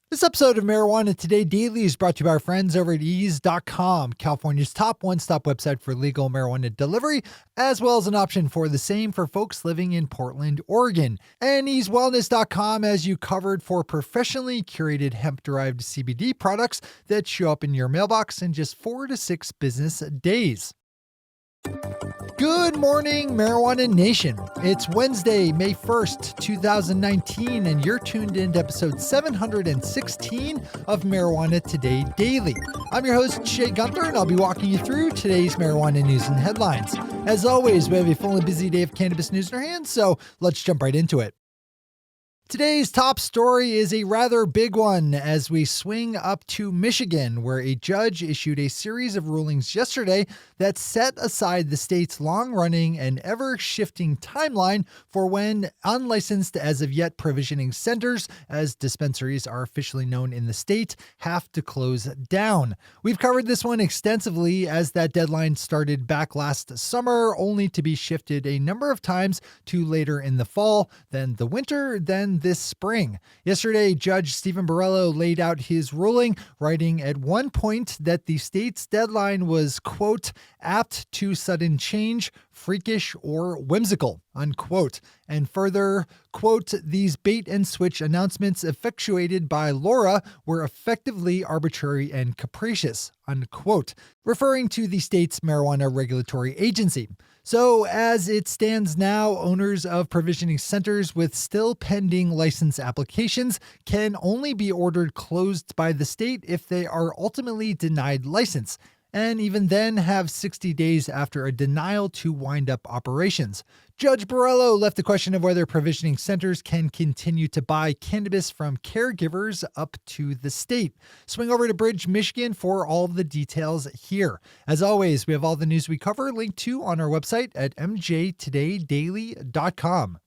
This episode of Marijuana Today Daily is brought to you by our friends over at ease.com, California's top one-stop website for legal marijuana delivery, as well as an option for the same for folks living in Portland, Oregon. And easewellness.com has you covered for professionally curated hemp-derived CBD products that show up in your mailbox in just 4 to 6 business days. Good morning, Marijuana Nation. It's Wednesday, May 1st, 2019, and you're tuned in to episode 716 of Marijuana Today Daily. I'm your host, Shay Gunther, and I'll be walking you through today's marijuana news and headlines. As always, we have a full and busy day of cannabis news in our hands, so let's jump right into it. Today's top story is a rather big one as we swing up to Michigan, where a judge issued a series of rulings yesterday that set aside the state's long-running and ever-shifting timeline for when unlicensed as of yet provisioning centers, as dispensaries are officially known in the state, have to close down. We've covered this one extensively as that deadline started back last summer, only to be shifted a number of times to later in the fall, then the winter, then this spring. Yesterday, Judge Stephen Borrello laid out his ruling, writing at one point that the state's deadline was, quote, apt to sudden change, freakish, or whimsical, unquote. And further, quote, these bait and switch announcements effectuated by Laura were effectively arbitrary and capricious, unquote, referring to the state's marijuana regulatory agency. So as it stands now, owners of provisioning centers with still pending license applications can only be ordered closed by the state if they are ultimately denied license, and even then have 60 days after a denial to wind up operations. Judge Borrello left the question of whether provisioning centers can continue to buy cannabis from caregivers up to the state. Swing over to Bridge, Michigan for all of the details here. As always, we have all the news we cover linked to on our website at mjtodaydaily.com.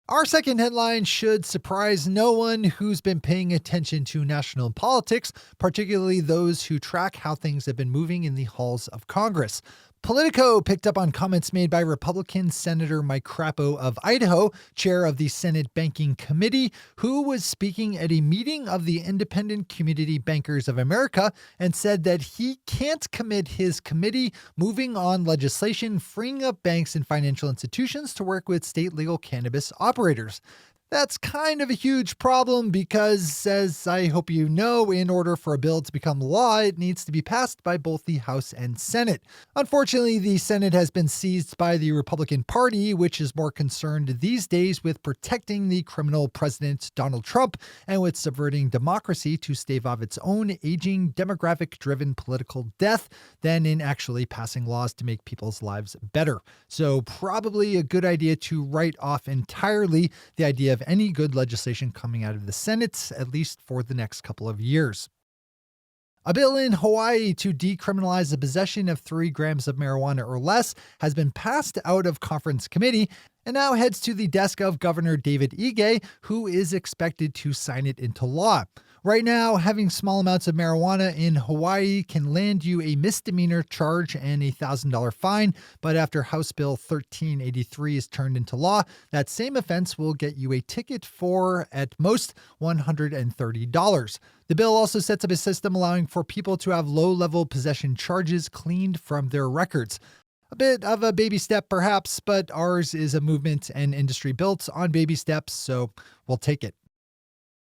Our second headline should surprise no one who's been paying attention to national politics, particularly those who track how things have been moving in the halls of Congress. Politico picked up on comments made by Republican Senator Mike Crapo of Idaho, chair of the Senate Banking Committee, who was speaking at a meeting of the Independent Community Bankers of America and said that he can't commit his committee moving on legislation freeing up banks and financial institutions to work with state legal cannabis operators. That's kind of a huge problem because, as I hope you know, in order for a bill to become law, it needs to be passed by both the House and Senate. Unfortunately, the Senate has been seized by the Republican Party, which is more concerned these days with protecting the criminal President Donald Trump and with subverting democracy to stave off its own aging, demographic-driven political death than in actually passing laws to make people's lives better. So probably a good idea to write off entirely the idea of any good legislation coming out of the Senate, at least for the next couple of years. A bill in Hawaii to decriminalize the possession of 3 grams of marijuana or less has been passed out of conference committee and now heads to the desk of Governor David Ige, who is expected to sign it into law. Right now, having small amounts of marijuana in Hawaii can land you a misdemeanor charge and a $1,000 fine, but after House Bill 1383 is turned into law, that same offense will get you a ticket for, at most, $130. The bill also sets up a system allowing for people to have low-level possession charges cleaned from their records. A bit of a baby step, perhaps, but ours is a movement and industry built on baby steps, so we'll take it.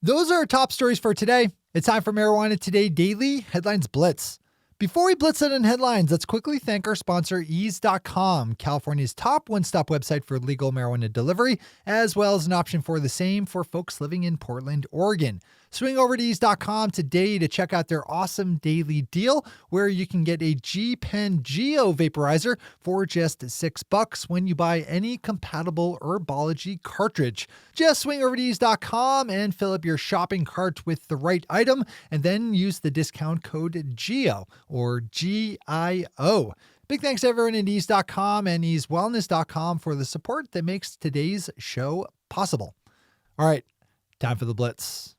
Those are our top stories for today. It's time for Marijuana Today Daily Headlines Blitz. Before we blitz it in headlines, let's quickly thank our sponsor, ease.com, California's top one-stop website for legal marijuana delivery, as well as an option for the same for folks living in Portland, Oregon. Swing over to ease.com today to check out their awesome daily deal where you can get a G-Pen Geo vaporizer for just $6 when you buy any compatible herbology cartridge. Just swing over to ease.com and fill up your shopping cart with the right item and then use the discount code GEO or GIO. Big thanks to everyone at ease.com and easewellness.com for the support that makes today's show possible. All right, time for the blitz.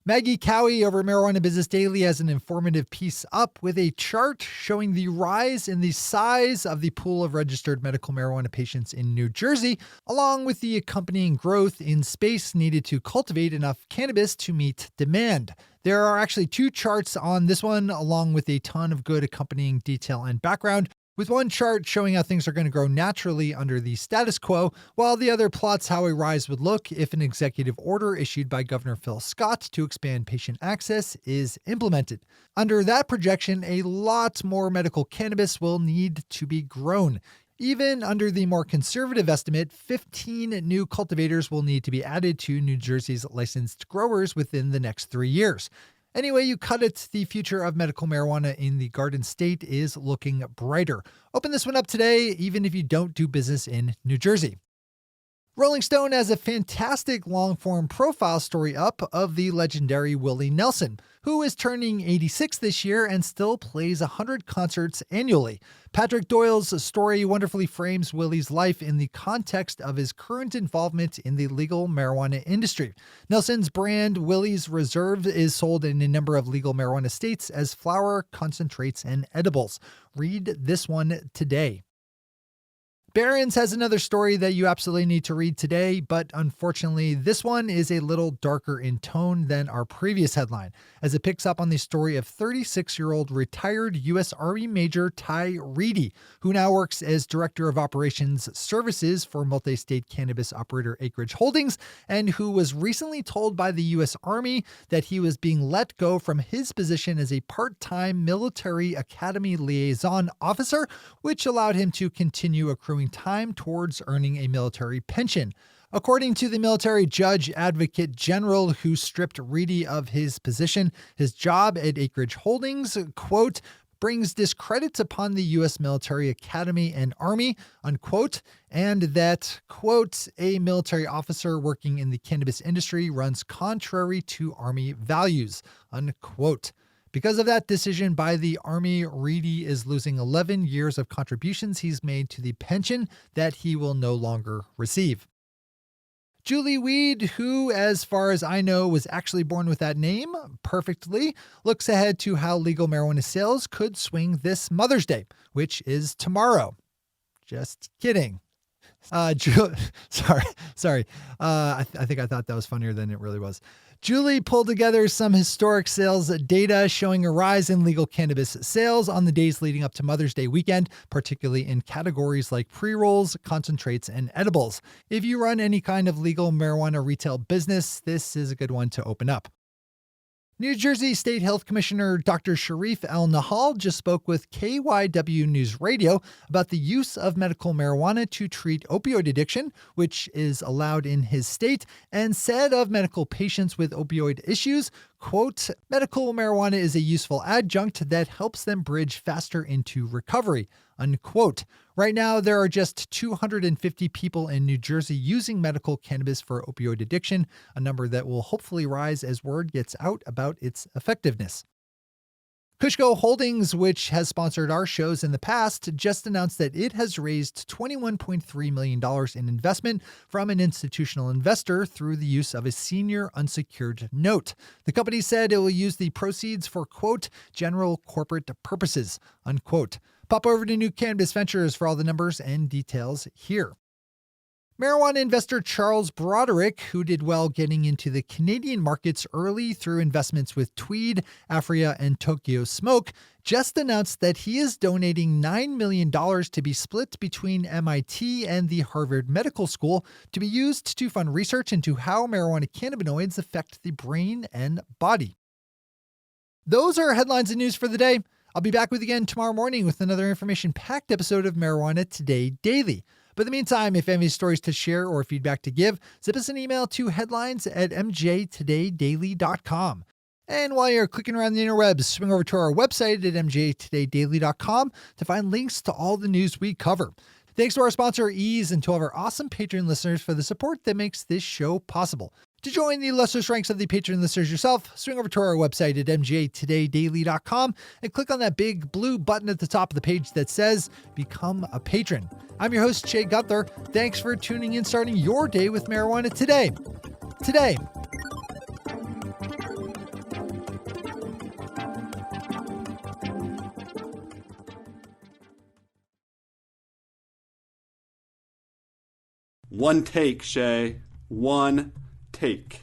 Maggie Cowie over Marijuana Business Daily has an informative piece up with a chart showing the rise in the size of the pool of registered medical marijuana patients in New Jersey, along with the accompanying growth in space needed to cultivate enough cannabis to meet demand. There are actually two charts on this one, along with a ton of good accompanying detail and background, with one chart showing how things are going to grow naturally under the status quo, while the other plots how a rise would look if an executive order issued by Governor Phil Scott to expand patient access is implemented. Under that projection, a lot more medical cannabis will need to be grown. Even under the more conservative estimate, 15 new cultivators will need to be added to New Jersey's licensed growers within the next 3 years. Anyway, you cut it, the future of medical marijuana in the Garden State is looking brighter. Open this one up today, even if you don't do business in New Jersey. Rolling Stone has a fantastic long-form profile story up of the legendary Willie Nelson, who is turning 86 this year and still plays 100 concerts annually. Patrick Doyle's story wonderfully frames Willie's life in the context of his current involvement in the legal marijuana industry. Nelson's brand, Willie's Reserve, is sold in a number of legal marijuana states as flower, concentrates, and edibles. Read this one today. Barron's has another story that you absolutely need to read today, but unfortunately, this one is a little darker in tone than our previous headline, as it picks up on the story of 36-year-old retired U.S. Army Major Ty Reedy, who now works as Director of Operations Services for multi-state cannabis operator Acreage Holdings, and who was recently told by the U.S. Army that he was being let go from his position as a part-time military academy liaison officer, which allowed him to continue accruing time towards earning a military pension. According to the military judge advocate general who stripped Reedy of his position, his job at Acreage Holdings, quote, brings discredit upon the U.S. military academy and army, unquote, and that, quote, a military officer working in the cannabis industry runs contrary to army values, unquote. Because of that decision by the Army, Reedy is losing 11 years of contributions he's made to the pension that he will no longer receive. Julie Weed, who, as far as I know, was actually born with that name perfectly, looks ahead to how legal marijuana sales could swing this Mother's Day, which is tomorrow. Just kidding. Sorry. I think I thought that was funnier than it really was. Julie pulled together some historic sales data showing a rise in legal cannabis sales on the days leading up to Mother's Day weekend, particularly in categories like pre-rolls, concentrates, and edibles. If you run any kind of legal marijuana retail business, this is a good one to open up. New Jersey State Health Commissioner Dr. Sharif El-Nahal just spoke with KYW News Radio about the use of medical marijuana to treat opioid addiction, which is allowed in his state, and said of medical patients with opioid issues, quote, medical marijuana is a useful adjunct that helps them bridge faster into recovery, unquote. Right now, there are just 250 people in New Jersey using medical cannabis for opioid addiction, a number that will hopefully rise as word gets out about its effectiveness. Kushko Holdings, which has sponsored our shows in the past, just announced that it has raised $21.3 million in investment from an institutional investor through the use of a senior unsecured note. The company said it will use the proceeds for, quote, general corporate purposes, unquote. Pop over to New Cannabis Ventures for all the numbers and details here. Marijuana investor Charles Broderick, who did well getting into the Canadian markets early through investments with Tweed, Afria, and Tokyo Smoke, just announced that he is donating $9 million to be split between MIT and the Harvard Medical School to be used to fund research into how marijuana cannabinoids affect the brain and body. Those are headlines and news for the day. I'll be back with you again tomorrow morning with another information-packed episode of Marijuana Today Daily. But in the meantime, if you have any stories to share or feedback to give, zip us an email to headlines@mjtodaydaily.com. And while you're clicking around the interwebs, swing over to our website at mjtodaydaily.com to find links to all the news we cover. Thanks to our sponsor, Ease, and to all of our awesome Patreon listeners for the support that makes this show possible. To join the illustrious ranks of the Patreon listeners yourself, swing over to our website at mjtodaydaily.com and click on that big blue button at the top of the page that says Become a Patron. I'm your host, Shay Gunther. Thanks for tuning in, starting your day with marijuana today. One take, Shay. One take.